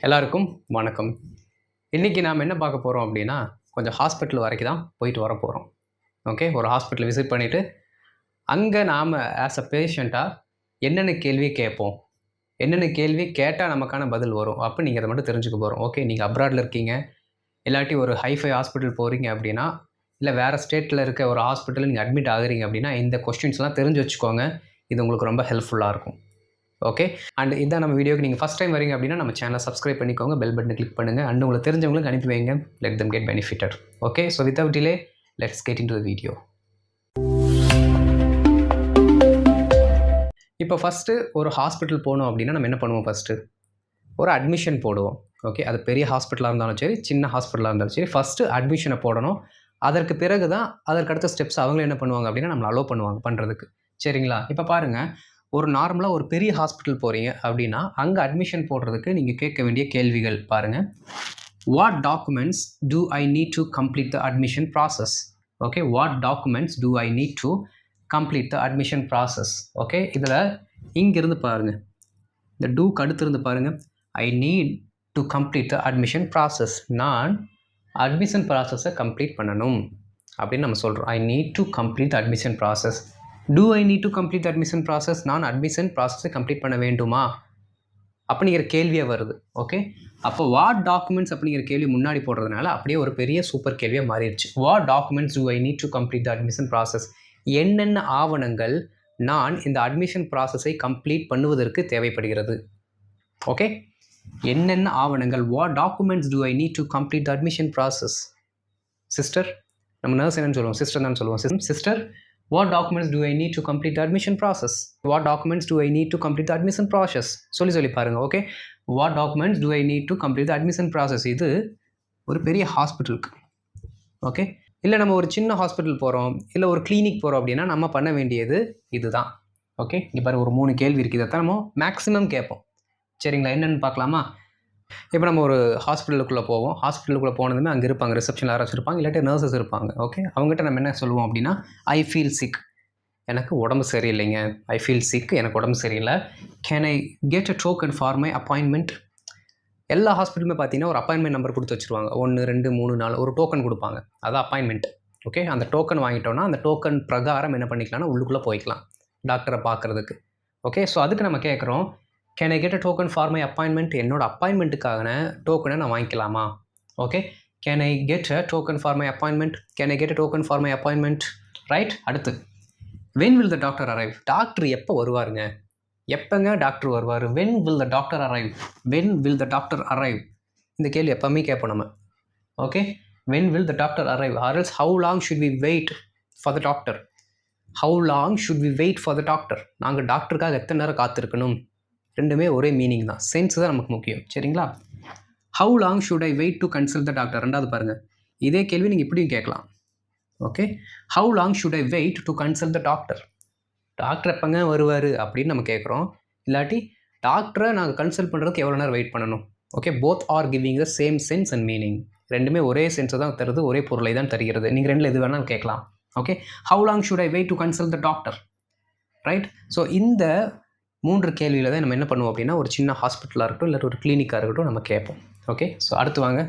எல்லாருக்கும் வணக்கம். இன்னைக்கு நாம என்ன பார்க்க போறோம் அப்படின்னா, கொஞ்சம் ஹாஸ்பிட்டல் வரைக்கும் தான் போயிட்டு வரப்போறோம். ஓகே. ஒரு ஹாஸ்பிட்டல் விசிட் பண்ணிட்டு, அங்க நாம ஆஸ் அ பேஷண்ட்டா என்னென்ன கேள்வி கேட்போம்? என்னென்ன கேள்வி கேட்டா நமக்கான பதில் வரும்? அப்படிங்கிறத மட்டும் தெரிஞ்சுக்க போறோம். ஓகே. நீங்க அப்ராட்ல இருக்கீங்க, இல்லாட்டி ஒரு ஹைஃபை ஹாஸ்பிட்டல் போறீங்க அப்படின்னா, இல்ல வேற ஸ்டேட்ல இருக்க ஒரு ஹாஸ்பிட்டல்ல நீங்க அட்மிட் ஆகுறீங்க அப்படின்னா, இந்த கொஸ்டின்ஸ்லாம் தெரிஞ்சு வச்சுக்கோங்க. இது உங்களுக்கு ரொம்ப ஹெல்ப்ஃபுல்லா இருக்கும். ஓகே. அண்ட் இதான் நம்ம வீடியோக்கு நீங்கள் ஃபஸ்ட் டைம் வரீங்க அப்படின்னா நம்ம சேனலை சப்ஸ்கிரைப் பண்ணிக்கோங்க, பெல் பட்டனை கிளிக் பண்ணுங்கள், அண்ட் உங்களுக்கு தெரிஞ்சவங்களுக்கு அனுப்பி வைங்க. Let them get benefited. Okay. So without delay let's get in to the video. இப்போ ஃபஸ்ட்டு ஒரு ஹாஸ்பிட்டல் போகணும் அப்படின்னா நம்ம என்ன பண்ணுவோம்? ஃபஸ்ட்டு ஒரு அட்மிஷன் போடுவோம். ஓகே. அது பெரிய ஹாஸ்பிட்டலாக இருந்தாலும் சரி, சின்ன ஹாஸ்பிட்டலாக இருந்தாலும் சரி, ஃபஸ்ட்டு அட்மிஷனை போடணும். அதற்கு பிறகு தான் அதற்கு அடுத்த ஸ்டெப்ஸ் அவங்களே என்ன பண்ணுவாங்க அப்படின்னா நம்மளை அலோவ் பண்ணுவாங்க பண்ணுறதுக்கு. சரிங்களா? இப்போ பாருங்கள், ஒரு நார்மலாக ஒரு பெரிய ஹாஸ்பிட்டல் போகிறீங்க அப்படின்னா அங்கே அட்மிஷன் போடுறதுக்கு நீங்கள் கேட்க வேண்டிய கேள்விகள் பாருங்கள். What documents do I need to complete the admission process? Okay. What documents do I need to complete the admission process? Okay. இதில் இங்கிருந்து பாருங்கள், இந்த டூக்கு அடுத்து இருந்து பாருங்கள், I need to complete the admission process. நான் அட்மிஷன் ப்ராசஸை கம்ப்ளீட் பண்ணணும் அப்படின்னு நம்ம சொல்கிறோம். I need to complete the admission process. Do I need to complete admission process? நான் அட்மிஷன் ப்ராசஸை கம்ப்ளீட் பண்ண வேண்டுமா அப்படிங்கிற கேள்வியாக வருது. ஓகே. அப்போ வாட் டாக்குமெண்ட்ஸ் அப்படிங்கிற கேள்வி முன்னாடி போடுறதுனால அப்படியே ஒரு பெரிய சூப்பர் கேள்வியாக மாறிடுச்சு. What documents do I need to complete the admission process? என்னென்ன ஆவணங்கள் நான் இந்த அட்மிஷன் ப்ராசஸை கம்ப்ளீட் பண்ணுவதற்கு தேவைப்படுகிறது? ஓகே. என்னென்ன ஆவணங்கள்? What documents do I need to complete the admission process? Sister, நம்ம நர்ஸ் என்னன்னு சொல்லுவோம்? சிஸ்டர் தான் சொல்லுவோம். Sister, what documents do I need to complete the admission process? What documents do I need to complete the admission process? சொல்லி பாருங்க. Okay. what documents do I need to complete the admission process? இது ஒரு பெரிய ஹாஸ்பிட்டலுக்கு. Okay. இல்லை நம்ம ஒரு சின்ன ஹாஸ்பிட்டல் போகிறோம், இல்லை ஒரு கிளினிக் போகிறோம் அப்படின்னா நம்ம பண்ண வேண்டியது இதுதான். ஓகே. இங்கே பாருங்க, ஒரு 3 கேள்வி இருக்குது. இதை தான் நம்ம மேக்ஸிமம் கேட்போம். சரிங்களா? என்னென்னு பார்க்கலாமா? இப்போ நம்ம ஒரு ஹாஸ்பிட்டலுக்குள்ளே போவோம். ஹாஸ்பிட்டலுக்குள்ளே போனதுமே அங்கே இருப்பாங்க, ரிசப்ஷனில் யாராச்சும் இருப்பாங்க, இல்லாட்டி நர்சஸ் இருப்பாங்க. ஓகே. அவங்ககிட்ட நம்ம என்ன சொல்லுவோம் அப்படின்னா, ஐ ஃபீல் சிக், எனக்கு உடம்பு சரியில்லைங்க. ஐ ஃபீல் சிக், எனக்கு உடம்பு சரியில்லை. Can I get a token for my appointment? எல்லா ஹாஸ்பிட்டலுமே பார்த்தீங்கன்னா ஒரு அப்பாயின்மெண்ட் நம்பர் கொடுத்து வச்சுருவாங்க. 1 2 3 4 ஒரு டோக்கன் கொடுப்பாங்க. அதான் அப்பாயின்மெண்ட். ஓகே. அந்த டோக்கன் வாங்கிட்டோன்னா அந்த டோக்கன் பிரகாரம் என்ன பண்ணிக்கலாம்னா உள்ளுக்குள்ளே போய்க்கலாம் டாக்டரை பார்க்குறதுக்கு. ஓகே. ஸோ அதுக்கு நம்ம கேட்குறோம், can I get a token for my appointment? என்னோட அப்பாயின்மெண்ட்டுக்கான டோக்கனை நான் வாங்கிக்கலாமா? Okay. Can I get a token for my appointment? Can I get a token for my appointment? Right. அடுத்து, when will the doctor arrive? Doctor எப்போ வருவாருங்க? எப்போங்க doctor வருவார்? When will the doctor arrive? When will the doctor arrive? இந்த கேள்வி எப்போவுமே கேட்போம் நம்ம. Okay. When will the doctor arrive? Or else how long should we wait for the doctor? How long should we wait for the doctor? நாங்கள் டாக்டருக்காக எத்தனை நேரம் காத்திருக்கணும்? ரெண்டுமே ஒரே மீனிங் தான். சென்ஸ் தான் நமக்கு முக்கியம். சரிங்களா? How long should I wait to consult the doctor? ரெண்டாவது பாருங்கள், இதே கேள்வி நீங்கள் இப்படியும் கேட்கலாம். Okay. How long should I wait to consult the doctor? Doctor எப்போங்க வருவார் அப்படின்னு நம்ம கேட்குறோம். இல்லாட்டி டாக்டரை நாங்கள் கன்சல்ட் பண்ணுறதுக்கு எவ்வளோ நேரம் வெயிட் பண்ணணும்? Okay. Both are giving the same sense and meaning. ரெண்டுமே ஒரே சென்ஸை தான் தருது, ஒரே பொருளை தான் தருகிறது. நீங்கள் ரெண்டில் எது வேணாலும் கேட்கலாம். Okay. How long should I wait to consult the doctor? Right. So இந்த 3 கேள்வியில் தான் நம்ம என்ன பண்ணுவோம் அப்படின்னா ஒரு சின்ன ஹாஸ்பிட்டலாக இருக்கட்டும், இல்லாட்டி ஒரு கிளினிக்காக இருக்கட்டும் நம்ம கேட்போம். ஓகே. ஸோ அடுத்து வாங்க,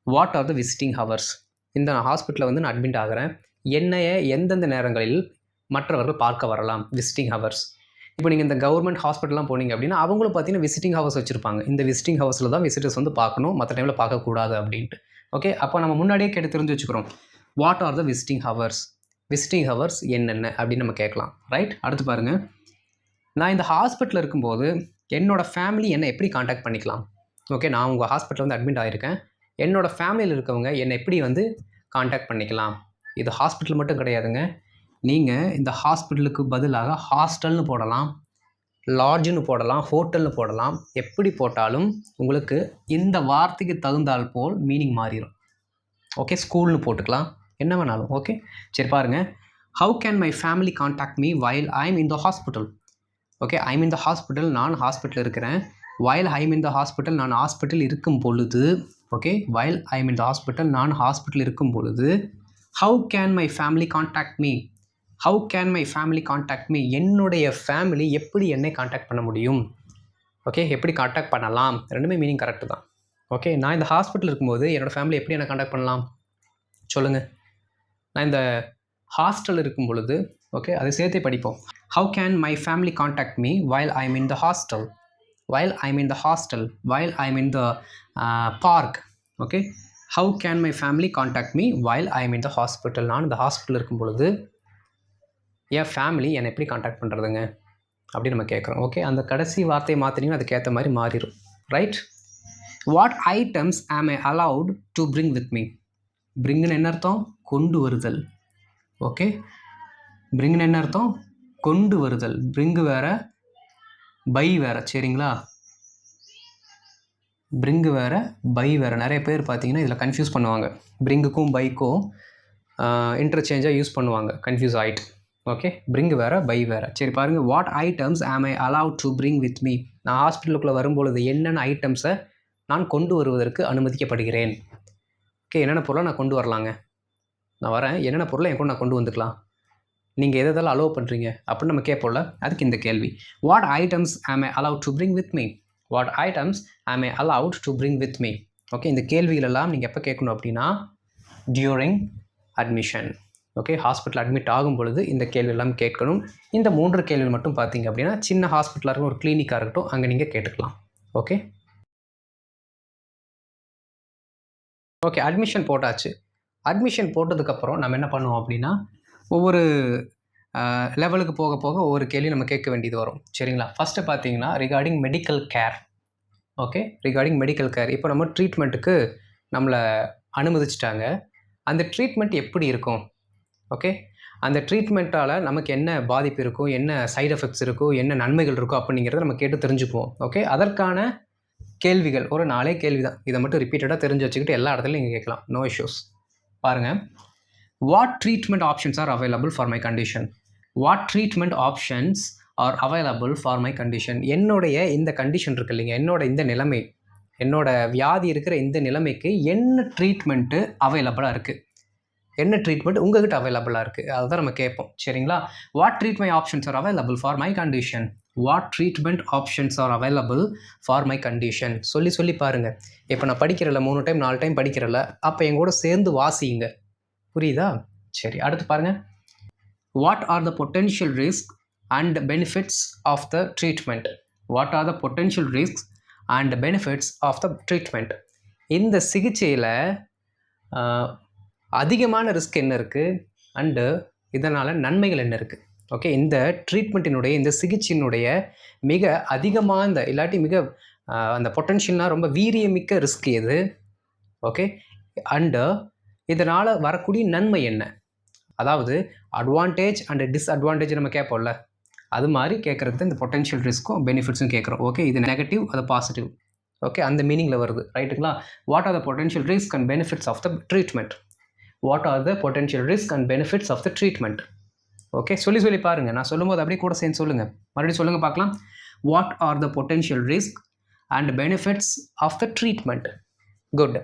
what are the visiting hours? இந்த ஹாஸ்பிட்டலில் வந்து நான் அட்மிட் ஆகிறேன், என்னைய எந்தெந்த நேரங்களில் மற்றவர்கள் பார்க்க வரலாம்? Visiting hours. இப்போ நீங்கள் இந்த கவர்மெண்ட் ஹாஸ்பிட்டல்லாம் போனீங்க அப்படின்னா அவங்களும் பார்த்தீங்கன்னா விசிட்டிங் ஹவர்ஸ் வச்சுருப்பாங்க. இந்த விசிட்டிங் ஹவர்ஸில் தான் விசிட்டர்ஸ் வந்து பார்க்கணும், மற்ற டைமில் பார்க்கக்கூடாது அப்படின்ட்டு. ஓகே. அப்போ நம்ம முன்னாடியே கேட்டு தெரிஞ்சு வச்சுக்கிறோம், what are the visiting hours? Visiting hours என்னென்ன அப்படின்னு நம்ம கேட்கலாம். ரைட். அடுத்து பாருங்கள், நான் இந்த ஹாஸ்பிட்டலில் இருக்கும்போது என்னோடய ஃபேமிலி என்னை எப்படி காண்டாக்ட் பண்ணிக்கலாம்? ஓகே. நான் உங்கள் ஹாஸ்பிட்டலில் வந்து அட்மிட் ஆகிருக்கேன், என்னோடய ஃபேமிலியில் இருக்கவங்க என்னை எப்படி வந்து காண்டாக்ட் பண்ணிக்கலாம்? இது ஹாஸ்பிட்டல் மட்டும் கிடையாதுங்க. நீங்கள் இந்த ஹாஸ்பிட்டலுக்கு பதிலாக ஹாஸ்டல்னு போடலாம், லாட்ஜுன்னு போடலாம், ஹோட்டல்னு போடலாம். எப்படி போட்டாலும் உங்களுக்கு இந்த வார்த்தைக்கு தகுந்தால் போல் மீனிங் மாறிடும். ஓகே. ஸ்கூல்னு போட்டுக்கலாம், என்ன வேணாலும். ஓகே. சரி பாருங்கள், how can my family contact me while I am in the hospital? Okay. I am in the hospital, நான் ஹாஸ்பிட்டலில் இருக்கிறேன். While I am in the hospital, நான் ஹாஸ்பிட்டல் இருக்கும் பொழுது. Okay. While I am in the hospital, நான் hospital இருக்கும் பொழுது. How can my family contact me? How can my family contact me? என்னுடைய ஃபேமிலி எப்படி என்னை காண்டாக்ட் பண்ண முடியும்? ஓகே, எப்படி கான்டாக்ட் பண்ணலாம், ரெண்டுமே மீனிங் கரெக்டு தான். ஓகே, நான் இந்த ஹாஸ்பிட்டல் இருக்கும்போது என்னோடய ஃபேமிலி எப்படி என்ன கான்டாக்ட் பண்ணலாம் சொல்லுங்கள். நான் இந்த ஹாஸ்டல் இருக்கும் பொழுது, ஓகே, அதை சேர்த்தே படிப்போம். How can my family contact me while I am in the hostel, while I am in the hostel, while I am in the park. Okay, how can my family contact me while I am in the hospital. நான் இந்த hospital இருக்கும் பொழுது என் family என்னை எப்படி contact பண்ணுறதுங்க அப்படின்னு நம்ம கேட்குறோம். ஓகே, அந்த கடைசி வார்த்தையை மாற்றினீங்கன்னா அதுக்கேற்ற மாதிரி மாறிடும். Right. What items am I allowed to bring with me. பிரிங்னு என்ன அர்த்தம்? கொண்டு வருதல். ஓகே, பிரிங்னு என்ன அர்த்தம்? கொண்டு வருதல். பிரிங்கு வேறு, பை வேறு. சரிங்களா, பிரிங்கு வேறு, பை வேறு. நிறைய பேர் பார்த்தீங்கன்னா இதில் கன்ஃபியூஸ் பண்ணுவாங்க. பிரிங்குக்கும் பைக்கும் இன்டர்சேஞ்சாக யூஸ் பண்ணுவாங்க, கன்ஃபியூஸ் ஆகிட்டு. ஓகே, பிரிங்கு வேறு, பை வேறு. சரி பாருங்கள், what items am I allowed to bring with me. நான் ஹாஸ்பிட்டலுக்குள்ளே வரும்பொழுது என்னென்ன ஐட்டம்ஸை நான் கொண்டு வருவதற்கு அனுமதிக்கப்படுகிறேன். ஓகே, என்னென்ன பொருளை நான் கொண்டு வரலாங்க, நான் வரேன், என்னென்ன பொருளை என் கூட நான் கொண்டு வந்துக்கலாம், நீங்கள் எதெல்லாம் அலோவ் பண்ணுறீங்க அப்படின்னு நம்ம கேட்போம்ல, அதுக்கு இந்த கேள்வி. What items am I allowed to bring with me. What items am I allowed to bring with me. Okay, இந்த கேள்விகளெல்லாம் நீங்கள் எப்போ கேட்கணும் அப்படின்னா during admission. Okay, hospital admit ஆகும் பொழுது இந்த கேள்வியெல்லாம் கேட்கணும். இந்த 3 கேள்விகள் மட்டும் பார்த்தீங்க அப்படின்னா சின்ன ஹாஸ்பிட்டலாக இருக்கும், ஒரு கிளினிக்காக இருக்கட்டும், அங்கே நீங்கள் கேட்டுக்கலாம். ஓகே ஓகே, அட்மிஷன் போட்டாச்சு. அட்மிஷன் போட்டதுக்கப்புறம் நம்ம என்ன பண்ணுவோம் அப்படின்னா ஒவ்வொரு லெவலுக்கு போக போக ஒவ்வொரு கேள்வி நம்ம கேட்க வேண்டியது வரும். சரிங்களா, ஃபஸ்ட்டு பார்த்தீங்கன்னா regarding medical care. Okay, regarding medical care. இப்போ நம்ம ட்ரீட்மெண்ட்டுக்கு நம்மளை அனுமதிச்சிட்டாங்க. அந்த ட்ரீட்மெண்ட் எப்படி இருக்கும்? ஓகே, அந்த ட்ரீட்மெண்ட்டால் நமக்கு என்ன பாதிப்பு இருக்கும், என்ன சைடு எஃபெக்ட்ஸ் இருக்கும், என்ன நன்மைகள் இருக்கும் அப்படிங்கிறத நம்ம கேட்டு தெரிஞ்சுக்குவோம். ஓகே, அதற்கான கேள்விகள் ஒரு 4 கேள்வி தான். இதை மட்டும் ரிப்பீட்டடாக தெரிஞ்சு வச்சுக்கிட்டு எல்லா இடத்துலையும் நீங்கள் கேட்கலாம், நோ இஷ்யூஸ். பாருங்கள், what treatment options are available for my condition. What treatment options are available for my condition. என்னுடைய இந்த கண்டிஷன் இருக்குது இல்லைங்க, என்னோட இந்த நிலைமை, என்னோட வியாதி இருக்கிற இந்த நிலைமைக்கு என்ன ட்ரீட்மெண்ட்டு அவைலபிளாக இருக்குது, என்ன ட்ரீட்மெண்ட் உங்கள்கிட்ட அவைலபிளாக இருக்குது, அதுதான் நம்ம கேட்போம். சரிங்களா, what treatment options are available for my condition. What treatment options are available for my condition. சொல்லி பாருங்கள். இப்போ நான் படிக்கிறல 3 டைம் 4 டைம் படிக்கிறல, அப்போ என் கூட சேர்ந்து வாசிங்க. புரியுதா? சரி, அடுத்து பாருங்கள். What are the potential risk and benefits of the treatment. What are the potential risk and benefits of the treatment. இந்த சிகிச்சையில் அதிகமான ரிஸ்க் என்ன இருக்குது அண்டு இதனால் நன்மைகள் என்ன இருக்குது. ஓகே, இந்த ட்ரீட்மெண்ட்டினுடைய இந்த சிகிச்சையினுடைய மிக அதிகமாக இந்த இல்லாட்டி மிக அந்த பொட்டென்ஷியல்னால் ரொம்ப வீரியமிக்க ரிஸ்க் எது. ஓகே, அண்டு இதனால் வரக்கூடிய நன்மை என்ன, அதாவது அட்வான்டேஜ் அண்ட் டிஸ்அட்வான்டேஜ் நம்ம கேட்போம்ல, அது மாதிரி கேட்குறது இந்த பொட்டென்ஷியல் ரிஸ்க்கும் பெனிஃபிட்ஸும் கேட்குறோம். ஓகே, இது நெகட்டிவ், அது பாசிட்டிவ். ஓகே, அந்த மீனிங்கில் வருது. ரைட்டுங்களா. What are the potential risk and benefits of the treatment. What are the potential risk and benefits of the treatment. Okay, சொல்லி பாருங்கள். நான் சொல்லும்போது அப்படியே கூட சேர்ந்து சொல்லுங்கள். மறுபடியும் சொல்லுங்கள் பார்க்கலாம். What are the potential risk and benefits of the treatment. Good.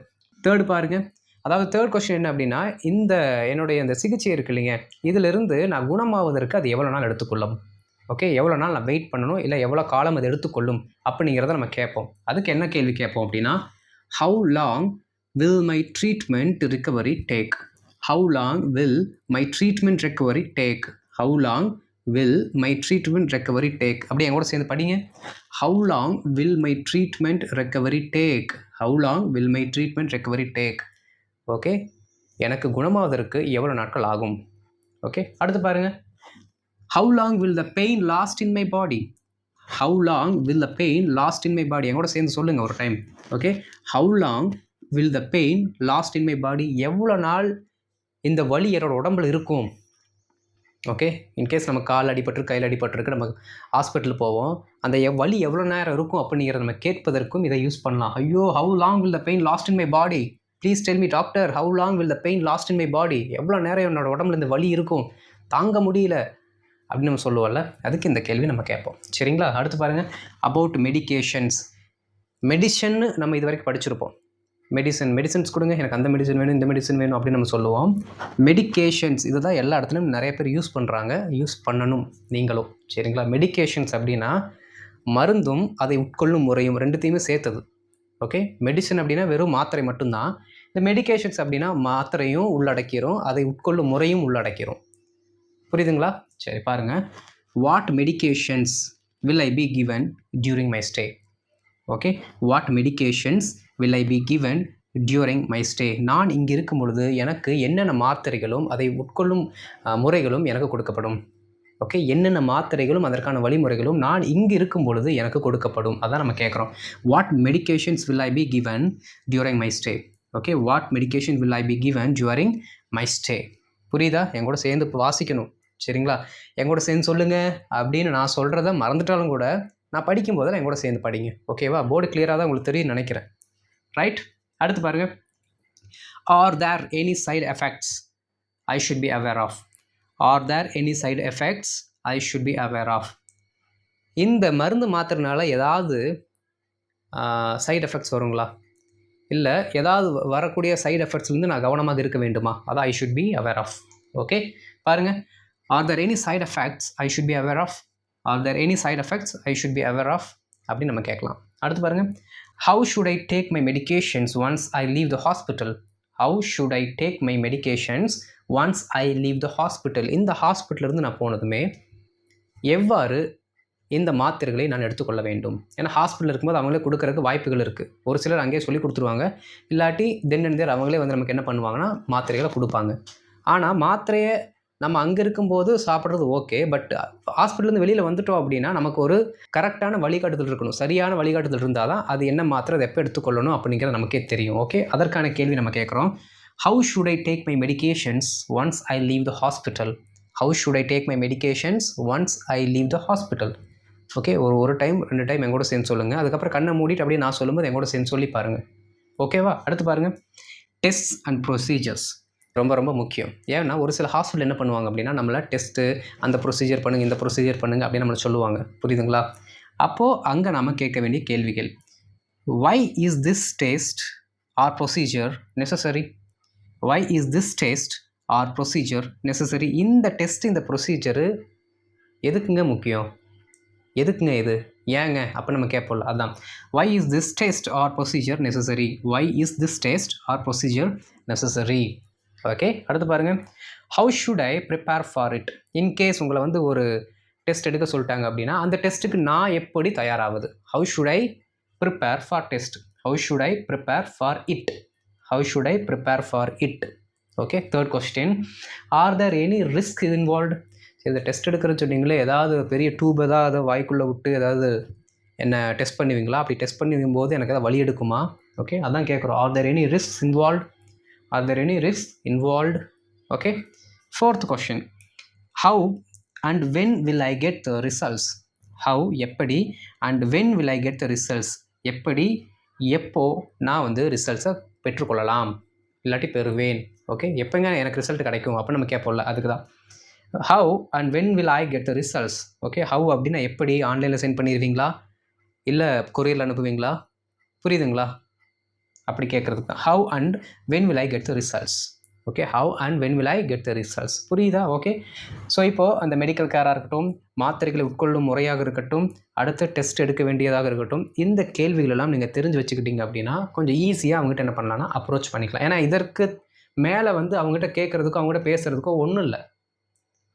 Third பாருங்கள். அதாவது தேர்ட் கொஸ்டின் என்ன அப்படின்னா, என்னுடைய இந்த சிகிச்சை இருக்கு இல்லைங்க, இதிலிருந்து நான் குணமாவதற்கு அது எவ்வளோ நாள் எடுத்துக்கொள்ளும். ஓகே, எவ்வளோ நாள் நான் வெயிட் பண்ணணும், இல்லை எவ்வளோ காலம் அது எடுத்துக்கொள்ளும் அப்படிங்கிறத நம்ம கேட்போம். அதுக்கு என்ன கேள்வி கேட்போம் அப்படின்னா, how long will my treatment recovery take. How long will my treatment recovery take. How long will my treatment recovery take. அப்படி என் கூட சேர்ந்து படிங்க. How long will my treatment recovery take. How long will my treatment recovery take. Okay, எனக்கு குணமாவதற்கு எவ்வளோ நாட்கள் ஆகும். Okay, அடுத்து பாருங்கள். How long will the pain last in my body. How long will the pain last in my body. என் கூட சேர்ந்து சொல்லுங்கள் ஒரு time. Okay, how long will the pain last in my body. எவ்வளோ நாள் இந்த வலி என்னோட உடம்புல இருக்கும். ஓகே, இன்கேஸ் நம்ம கால் அடிபட்டிருக்கு, கையில் அடிபட்டிருக்கு, நம்ம ஹாஸ்பிட்டல் போவோம், அந்த வலி எவ்வளோ நேரம் இருக்கும் அப்படிங்கிறத நம்ம கேட்பதற்கும் இதை யூஸ் பண்ணலாம். ஐயோ, how long will the pain last in my body. Please tell me doctor, how long will the pain last in my body. எவ்வளோ நேரம் என்னோட உடம்புல இந்த வலி இருக்கும், தாங்க முடியல அப்படின்னு நம்ம சொல்லுவோம்ல, அதுக்கு இந்த கேள்வி நம்ம கேட்போம். சரிங்களா, அடுத்து பாருங்கள். About medications. மெடிசன் நம்ம இது வரைக்கும் படிச்சிருப்போம். மெடிசன்ஸ் கொடுங்க, எனக்கு அந்த மெடிசன் வேணும், இந்த மெடிசன் வேணும் அப்படின்னு நம்ம சொல்லுவோம். மெடிகேஷன்ஸ் இது தான் எல்லா இடத்துலையும் நிறைய பேர் யூஸ் பண்ணுறாங்க, யூஸ் பண்ணணும் நீங்களும். சரிங்களா, மெடிகேஷன்ஸ் அப்படின்னா மருந்தும் அதை உட்கொள்ளும் முறையும் ரெண்டுத்தையுமே சேர்த்தது. ஓகே, மெடிசன் அப்படின்னா வெறும் மாத்திரை மட்டும்தான். இந்த மெடிகேஷன்ஸ் அப்படின்னா மாத்திரையும் உள்ளடக்கிறோம், அதை உட்கொள்ளும் முறையும் உள்ளடக்கிறோம். புரியுதுங்களா? சரி பாருங்கள். What medications will I be given during my stay? Okay, what medications will I be given during my stay? நான் இங்கே இருக்கும் பொழுது எனக்கு என்னென்ன மாத்திரைகளும் அதை உட்கொள்ளும் முறைகளும் எனக்கு கொடுக்கப்படும். ஓகே, என்னென்ன மாத்திரைகளும் அதற்கான வழிமுறைகளும் நான் இங்கே இருக்கும் பொழுது எனக்கு கொடுக்கப்படும். அதான் நம்ம கேட்குறோம். What medications will I be given during my stay? Okay, what medication will I be given during my stay? புரியுதா? என் கூட சேர்ந்து வாசிக்கணும். சரிங்களா? என் கூட சேர்ந்து சொல்லுங்கள் அப்படின்னு நான் சொல்கிறத மறந்துட்டாலும் கூட நான் படிக்கும் போதெல்லாம் என் கூட சேர்ந்து படிங்க. ஓகேவா? போர்டு கிளியராக தான் உங்களுக்கு தெரியும் நினைக்கிறேன். ரைட், அடுத்து பாருங்கள். Are there any side effects I should be aware of? Are there any side effects I should be aware of? இந்த மருந்து மாத்திரனால ஏதாவது சைடு எஃபெக்ட்ஸ் வருங்களா? இல்லை ஏதாவது வரக்கூடிய சைடு எஃபெக்ட்ஸ்லேருந்து நான் கவனமாக இருக்க வேண்டுமா? அதான் I should be aware of. Okay, பாருங்கள். Are there any side effects I should be aware of? Are there any side effects I should be aware of அப்படின்னு நம்ம கேட்கலாம். அடுத்து பாருங்கள். How should I take my medications once I leave the hospital? How should I take my medications once I leave the hospital? இந்த ஹாஸ்பிட்டலிருந்து நான் போனதுமே எவ்வாறு இந்த மாத்திரைகளை நான் எடுத்துக்கொள்ள வேண்டும்? ஏன்னா ஹாஸ்பிட்டல் இருக்கும்போது அவங்களே கொடுக்கறதுக்கு வாய்ப்புகள் இருக்குது. ஒரு சிலர் அங்கேயே சொல்லி கொடுத்துருவாங்க, இல்லாட்டி தென் அண்ட் தேர் அவங்களே வந்து நமக்கு என்ன பண்ணுவாங்கன்னா மாத்திரைகளை கொடுப்பாங்க. ஆனால் மாத்திரையை நம்ம அங்கே இருக்கும்போது சாப்பிட்றது ஓகே, பட் ஹாஸ்பிட்டலேருந்து வெளியில் வந்துட்டோம் அப்படின்னா நமக்கு ஒரு கரெக்டான வழிகாட்டுதல் இருக்கணும். சரியான வழிகாட்டுதல் இருந்தால் தான் அது என்ன மாத்திரை அதை எப்போ எடுத்துக்கொள்ளணும் அப்படிங்கிறது நமக்கே தெரியும். ஓகே, அதற்கான கேள்வி நம்ம கேட்குறோம். How should I take my medications once I leave the hospital? How should I take my medications once I leave the hospital? Okay, ஒரு டைம் 2 டைம் எங்கூட சேர்ந்து சொல்லுங்கள். அதுக்கப்புறம் கண்ணை மூடிட்டு அப்படியே நான் சொல்லும்போது எங்கூட சேர்ந்து சொல்லி பாருங்கள். ஓகேவா? அடுத்து பாருங்கள். டெஸ்ட் அண்ட் ப்ரொசீஜர்ஸ் ரொம்ப ரொம்ப முக்கியம். ஏன்னா ஒரு சில ஹாஸ்பிட்டல் என்ன பண்ணுவாங்க அப்படின்னா நம்மளை டெஸ்ட்டு அந்த ப்ரொசீஜர் பண்ணுங்கள், இந்த ப்ரொசீஜர் பண்ணுங்கள் அப்படின்னு நம்மளை சொல்லுவாங்க. புரியுதுங்களா? அப்போது அங்கே நம்ம கேட்க வேண்டிய கேள்விகள். Why is this test or procedure necessary? Why is this test or procedure necessary? இந்த டெஸ்ட் இந்த ப்ரொசீஜரு எதுக்குங்க முக்கியம்? எதுக்குங்க இது? ஏங்க அப்போ நம்ம கேட்போம்ல, அதான். Why is this test or procedure necessary? Why is this test or procedure necessary? Okay, அடுத்து பாருங்கள். How should I prepare for it? In case உங்களை வந்து ஒரு டெஸ்ட் எடுக்க சொல்லிட்டாங்க அப்படின்னா அந்த டெஸ்ட்டுக்கு நான் எப்படி தயாராகுது? How should I prepare for test? How should I prepare for it? How should I prepare for it? Okay, third question. Are there any risk involved? இந்த டெஸ்ட் எடுக்கிறது சொன்னீங்களே, ஏதாவது பெரிய டியூப் ஏதாவது வாய்க்குள்ளே விட்டு ஏதாவது என்ன டெஸ்ட் பண்ணுவீங்களா? அப்படி டெஸ்ட் பண்ணும்போது எனக்கு ஏதாவது வலி எடுக்குமா? ஓகே, அதான் கேட்குறோம். Are there any risk involved? Are there any risks involved? Okay, fourth question. How and when will I get the results? How எப்படி and when will I get the results? எப்படி எப்போ நான் வந்து ரிசல்ட்ஸை பெற்றுக்கொள்ளலாம் இல்லாட்டி பெறுவேன்? ஓகே, எப்போங்க எனக்கு ரிசல்ட் கிடைக்கும் அப்போ நம்ம கேட்போம்ல, அதுக்கு தான். How and when will I get the results? Okay, how அப்படின்னா எப்படி, ஆன்லைனில் சென்ட் பண்ணிடுவீங்களா இல்லை கொரியரில் அனுப்புவீங்களா? புரியுதுங்களா? அப்படி கேட்குறதுக்கு தான். How and when will I get the results? Okay, how and when will I get the results? புரியுதா? ஓகே, ஸோ இப்போது அந்த மெடிக்கல் கேராக இருக்கட்டும், மாத்திரைகளை உட்கொள்ளும் முறையாக இருக்கட்டும், அடுத்து டெஸ்ட் எடுக்க வேண்டியதாக இருக்கட்டும், இந்த கேள்விகளெல்லாம் நீங்கள் தெரிஞ்சு வச்சுக்கிட்டீங்க அப்படின்னா கொஞ்சம் ஈஸியாக அவங்ககிட்ட என்ன பண்ணலாம்னா அப்ரோச் பண்ணிக்கலாம். ஏன்னா இதற்கு மேலே வந்து அவங்ககிட்ட கேட்குறதுக்கோ அவங்ககிட்ட பேசுகிறதுக்கோ ஒன்றும் இல்லை.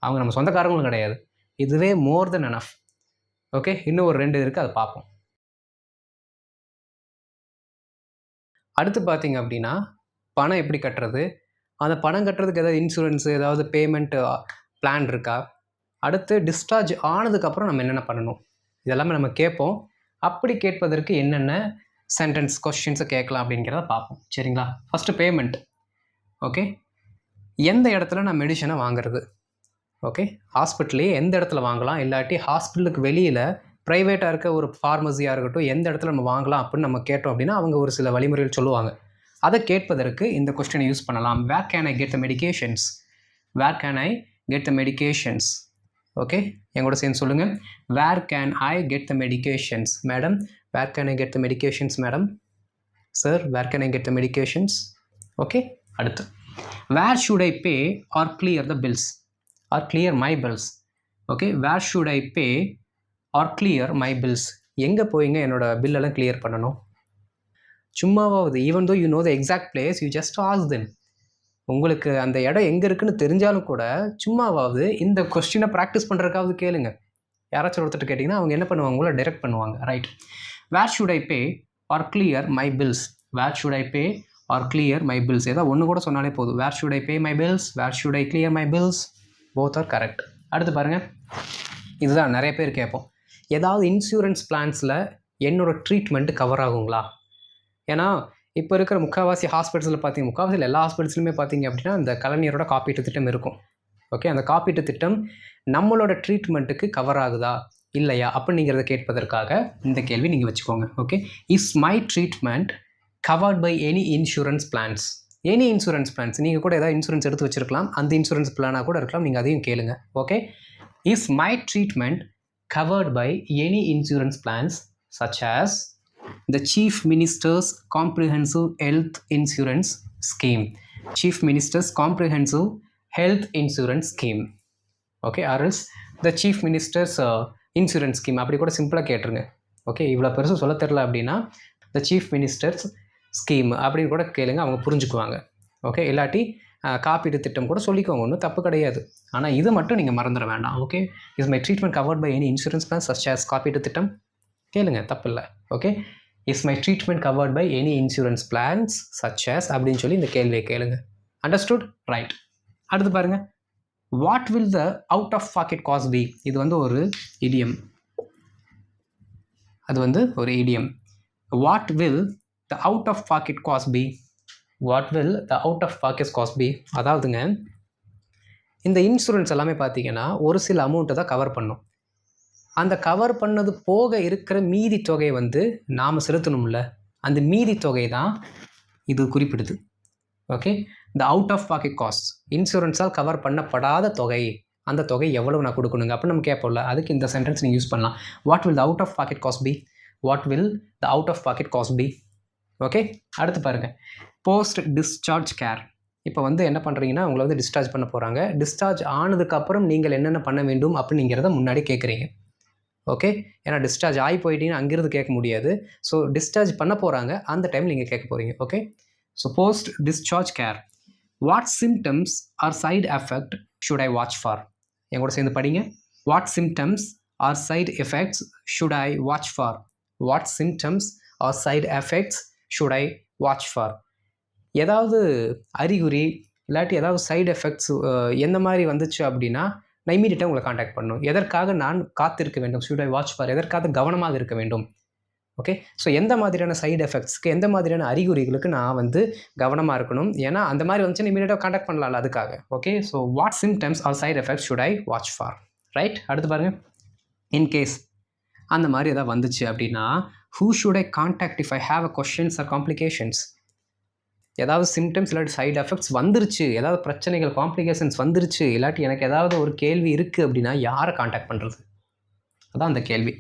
அவங்க நம்ம சொந்தக்காரங்களும் கிடையாது. இதுவே மோர் தென் எனஃப். ஓகே, இன்னும் ஒரு 2 இருக்குது, அதை பார்ப்போம். அடுத்து பார்த்தீங்க அப்படின்னா பணம் எப்படி கட்டுறது, அந்த பணம் கட்டுறதுக்கு ஏதாவது இன்சூரன்ஸு ஏதாவது பேமெண்ட் பிளான் இருக்கா, அடுத்து டிஸ்சார்ஜ் ஆனதுக்கப்புறம் நம்ம என்னென்ன பண்ணணும், இதெல்லாமே நம்ம கேட்போம். அப்படி கேட்பதற்கு என்னென்ன சென்டென்ஸ் கொஸ்டின்ஸை கேட்கலாம் அப்படிங்கிறத பார்ப்போம். சரிங்களா? First payment. ஓகே, எந்த இடத்துல நான் மெடிசனை வாங்குறது? ஓகே, ஹாஸ்பிட்டலே எந்த இடத்துல வாங்கலாம், இல்லாட்டி ஹாஸ்பிட்டலுக்கு வெளியில் ப்ரைவேட்டாக இருக்க ஒரு ஃபார்மசியாக இருக்கட்டும், எந்த இடத்துல நம்ம வாங்கலாம் அப்படின்னு நம்ம கேட்டோம் அப்படின்னா அவங்க ஒரு சில வழிமுறைகள் சொல்லுவாங்க. அதை கேட்பதற்கு இந்த கொஸ்டினை யூஸ் பண்ணலாம். Where can I get the medications? Where can I get the medications? Okay, எங்கூட சேர்ந்து சொல்லுங்கள். Where can I get the medications? Madam, where can I get the medications? Madam, sir, where can I get the medications? Okay, அடுத்து where should I pay or clear the bills or clear my bills? Okay, where should I pay or clear my bills. எங்கே போயிங்க என்னோட பில்லெல்லாம் clear பண்ணணும்? சும்மாவாவது, even though you know the exact place, you just ask them. உங்களுக்கு அந்த இடம் எங்கே இருக்குன்னு தெரிஞ்சாலும் கூட சும்மாவாவது இந்த கொஸ்டினை ப்ராக்டிஸ் பண்ணுறதுக்காவது கேளுங்க. யாராச்சும் ஒருத்தர் கேட்டிங்கன்னா அவங்க என்ன பண்ணுவாங்க, உங்களை டைரக்ட் பண்ணுவாங்க. Right. Where should I pay or clear my bills? Where should I pay or clear my bills? ஏதாவது ஒன்று கூட சொன்னாலே போதும். Where should I pay my bills, where should I clear my bills, both are correct. அடுத்து பாருங்கள், இதுதான் நிறைய பேர் கேட்போம், ஏதாவது இன்சூரன்ஸ் பிளான்ஸில் என்னோட ட்ரீட்மெண்ட்டு கவர் ஆகுங்களா? ஏன்னா இப்போ இருக்கிற முக்கால்வாசி ஹாஸ்பிட்டல்ஸில் பார்த்தீங்க, முக்கால்வாசியில் எல்லா ஹாஸ்பிட்டல்ஸ்லையுமே பார்த்தீங்க அப்படின்னா இந்த கலைஞரோட காப்பீட்டு திட்டம் இருக்கும். ஓகே, அந்த காப்பீட்டு திட்டம் நம்மளோட ட்ரீட்மெண்ட்டுக்கு கவர் ஆகுதா இல்லையா அப்படிங்கிறத கேட்பதற்காக இந்த கேள்வி நீங்கள் வச்சுக்கோங்க. Okay, is my treatment covered by any insurance plans? Any insurance plans, நீங்கள் கூட ஏதாவது இன்சூரன்ஸ் எடுத்து வச்சுருக்கலாம், அந்த இன்சூரன்ஸ் பிளானாக கூட இருக்கலாம், நீங்கள் அதையும் கேளுங்க. Okay, is my treatment covered by any insurance plans such as the Chief Minister's Comprehensive Health Insurance Scheme. Chief Minister's Comprehensive Health Insurance Scheme. Okay, or else the Chief Minister's Insurance Scheme. அப்படி கூட சிம்பிளாக கேட்டுருங்க. Okay, இவ்வளோ பெருசு சொல்ல தெரில அப்படின்னா the Chief Minister's Scheme அப்படின்னு கூட கேளுங்க, அவங்க புரிஞ்சுக்குவாங்க. ஓகே, இல்லாட்டி காப்பீடு திட்டம் கூட சொல்லிக்கோங்க, ஒன்றும் தப்பு கிடையாது. ஆனால் இது மட்டும் நீங்கள் மறந்துட வேண்டாம். Okay, is my treatment covered by any insurance plan such as காப்பீடு திட்டம் கேளுங்க, தப்பு இல்லை. Okay, is my treatment covered by any insurance plans such as அப்படின்னு சொல்லி இந்த கேள்வியை கேளுங்க. அண்டர்ஸ்டுட்? ரைட். அடுத்து பாருங்கள், what will the out of pocket cost be? இது வந்து ஒரு இடியம். அது வந்து ஒரு idiom. What will the out of pocket cost be? What will the out of pocket cost be? அதாவதுங்க, இந்த இன்சூரன்ஸ் எல்லாமே பார்த்தீங்கன்னா ஒரு சில அமௌண்ட்டை தான் கவர் பண்ணும். அந்த கவர் பண்ணது போக இருக்கிற மீதி தொகையை வந்து நாம் செலுத்தணும்ல, அந்த மீதி தொகை தான் இது குறிப்பிடுது. Okay, the out of pocket cost, இன்சூரன்ஸால் கவர் பண்ணப்படாத தொகை, அந்த தொகை எவ்வளவு நான் கொடுக்கணுங்க அப்படின்னு நம்ம கேட்போம்ல, அதுக்கு இந்த சென்டென்ஸ் நீங்கள் யூஸ் பண்ணலாம். What will the out of pocket cost be? What will the out of pocket cost be? Okay, அடுத்து பாருங்கள், போஸ்ட் டிஸ்சார்ஜ் கேர். இப்போ வந்து என்ன பண்ணுறீங்கன்னா, உங்களை வந்து டிஸ்சார்ஜ் பண்ண போகிறாங்க. டிஸ்சார்ஜ் ஆனதுக்கப்புறம் நீங்கள் என்னென்ன பண்ண வேண்டும் அப்படிங்கிறத முன்னாடி கேட்குறீங்க. ஓகே, ஏன்னா டிஸ்சார்ஜ் ஆகி போயிட்டீங்கன்னா அங்கிருந்து கேட்க முடியாது. ஸோ டிஸ்சார்ஜ் பண்ண போகிறாங்க, அந்த டைம் நீங்கள் கேட்க போகிறீங்க. Okay, so post discharge care. What symptoms R side effect should I watch for? என் கூட சேர்ந்து படிங்க. What symptoms R side effects should I watch for? What symptoms R side effects should I watch for? ஏதாவது அறிகுறி இல்லாட்டி ஏதாவது side effects எந்த மாதிரி வந்துச்சு அப்படின்னா நான் இமீடியட்டாக உங்களை காண்டாக்ட் பண்ணணும். எதற்காக நான் காத்திருக்க வேண்டும்? ஷுட் ஐ வாட்ச் ஃபார், எதற்காக கவனமாக இருக்க வேண்டும்? ஓகே, ஸோ எந்த மாதிரியான சைடு எஃபெக்ட்ஸ்க்கு, எந்த மாதிரியான அறிகுறிகளுக்கு நான் வந்து கவனமாக இருக்கணும்? ஏன்னா அந்த மாதிரி வந்துச்சுன்னா இமீடியட்டாக காண்டாக்ட் பண்ணலாம்ல, அதுக்காக. Okay, so what symptoms R side effects should I watch for? Right. அடுத்து பாருங்கள், இன்கேஸ் அந்த மாதிரி எதாவது வந்துச்சு அப்படின்னா who should I contact if I have a questions or complications? ஏதாவது சிம்டம்ஸ் இல்லாட்டி சைடு எஃபெக்ட்ஸ் வந்துருச்சு, ஏதாவது பிரச்சனைகள் காம்ப்ளிகேஷன்ஸ் வந்துருச்சு, இல்லாட்டி எனக்கு ஏதாவது ஒரு கேள்வி இருக்குது அப்படின்னா யாரை காண்டாக்ட் பண்ணுறது? அதான் அந்த கேள்வி.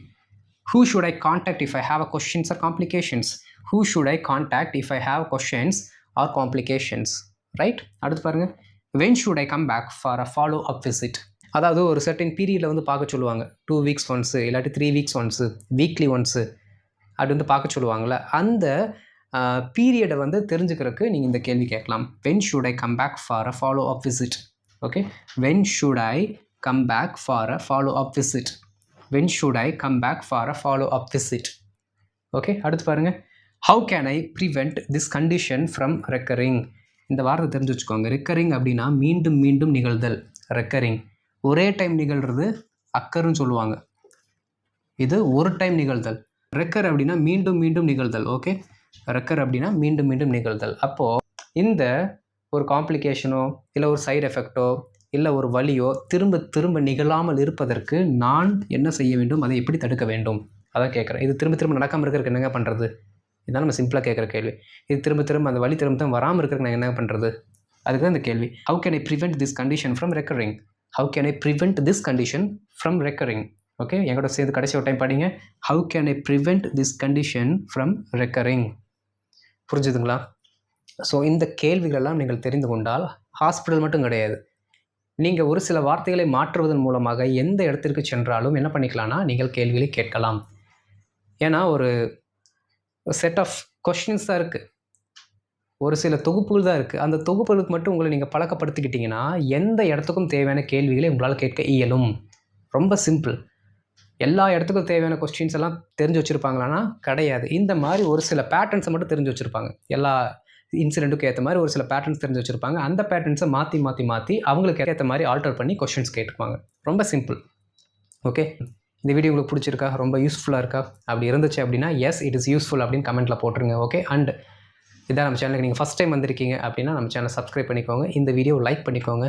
Who should I contact if I have a questions or complications? Who should I contact if I have questions or complications? Right. அடுத்து பாருங்கள், when should I come back for a follow up visit? அதாவது ஒரு certain பீரியடில் வந்து பார்க்க சொல்லுவாங்க, 2 weeks once இல்லாட்டி 3 weeks once, weekly once அப்படி வந்து பார்க்க சொல்லுவாங்கள்ல, அந்த பீரியடை வந்து தெரிஞ்சுக்கிறதுக்கு நீங்கள் இந்த கேள்வி கேட்கலாம். When should I come back for a follow up visit? Okay, when should I come back for a follow up visit? When should I come back for a follow up visit? Okay, அடுத்து பாருங்கள், how can I prevent this condition from recurring? இந்த வார்த்தை தெரிஞ்சு வச்சுக்கோங்க. Recurring அப்படின்னா மீண்டும் மீண்டும் நிகழ்தல். Recurring ஒரே டைம் நிகழ்கிறது அக்கர்னு சொல்லுவாங்க. இது ஒரு டைம் நிகழ்தல். ரெக்கர் அப்படின்னா மீண்டும் மீண்டும் நிகழ்தல். ஓகே, ரெக்கர் அப்படின்னா மீண்டும் மீண்டும் நிகழ்தல். அப்போது இந்த ஒரு காம்ப்ளிகேஷனோ இல்லை ஒரு சைடு எஃபெக்டோ இல்லை ஒரு வலியோ திரும்ப திரும்ப நிகழாமல் இருப்பதற்கு நான் என்ன செய்ய வேண்டும், அதை எப்படி தடுக்க வேண்டும், அதான் கேட்குறேன். இது திரும்ப திரும்ப நடக்காமல் இருக்கிறதுக்கு என்னங்க பண்ணுறது? இதுதான் நம்ம சிம்பிளாக கேட்குற கேள்வி. இது திரும்ப திரும்ப அந்த வலி திரும்ப திரும்ப வராமல் இருக்கிறதுக்கு நான் என்ன பண்ணுறது? அதுக்கு தான் இந்த கேள்வி. How can I prevent this condition from recurring? How can I prevent this condition from recurring? Okay, எங்கூட சேர்ந்து கடைசி ஒரு டைம் படிங்க. How can I prevent this condition from recurring? புரிஞ்சுதுங்களா? ஸோ இந்த கேள்விகளெல்லாம் நீங்கள் தெரிந்து கொண்டால் ஹாஸ்பிட்டல் மட்டும் கிடையாது, நீங்கள் ஒரு சில வார்த்தைகளை மாற்றுவதன் மூலமாக எந்த இடத்திற்கு சென்றாலும் என்ன பண்ணிக்கலாம்னா நீங்கள் கேள்விகளை கேட்கலாம். ஏன்னா ஒரு செட் ஆஃப் கொஸ்டின்ஸ் தான் இருக்குது, ஒரு சில தொகுப்புகள் தான் இருக்குது. அந்த தொகுப்புகளுக்கு மட்டும் உங்களை நீங்கள் பழக்கப்படுத்திக்கிட்டிங்கன்னா எந்த இடத்துக்கும் தேவையான கேள்விகளை உங்களால் கேட்க இயலும். ரொம்ப சிம்பிள். எல்லா இடத்துக்கும் தேவையான கொஸ்டின்ஸ் எல்லாம் தெரிஞ்சு வச்சுருப்பாங்களான்னா கிடையாது. இந்த மாதிரி ஒரு சில பேட்டர்ன்ஸை மட்டும் தெரிஞ்சு வச்சுருப்பாங்க. எல்லா இன்சிடெண்ட்டுக்கு ஏற்ற மாதிரி ஒரு சில பேட்டர்ன்ஸ் தெரிஞ்சு வச்சுருப்பாங்க. அந்த பேட்டர்ன்ஸை மாற்றி அவங்களுக்கு ஏற்ற மாதிரி ஆல்டர் பண்ணி கொஸ்டின்ஸ் கேட்டுப்பாங்க. ரொம்ப சிம்பிள். ஓகே, இந்த வீடியோ உங்களுக்கு பிடிச்சிருக்கா, ரொம்ப யூஸ்ஃபுல்லாக இருக்கா? அப்படி இருந்துச்சு அப்படின்னா எஸ் இட் இஸ் யூஸ்ஃபுல் அப்படின்னு கமெண்ட்டில் போட்டுருங்க. ஓகே, அண்ட் இதான் நம்ம சேனலுக்கு நீங்கள் ஃபஸ்ட் டைம் வந்திருக்கீங்க அப்படின்னா நம்ம சேனலை சப்ஸ்கிரைப் பண்ணிக்கோங்க, இந்த வீடியோ லைக் பண்ணிக்கோங்க,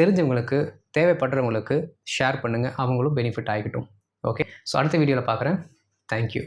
தெரிஞ்சவங்களுக்கு தேவைப்படுறவங்களுக்கு ஷேர் பண்ணுங்கள், அவங்களும் பெனிஃபிட் ஆகிக்கட்டும். ஓகே, ஸோ அடுத்த வீடியோவில் பார்க்குறேன். தேங்க்யூ.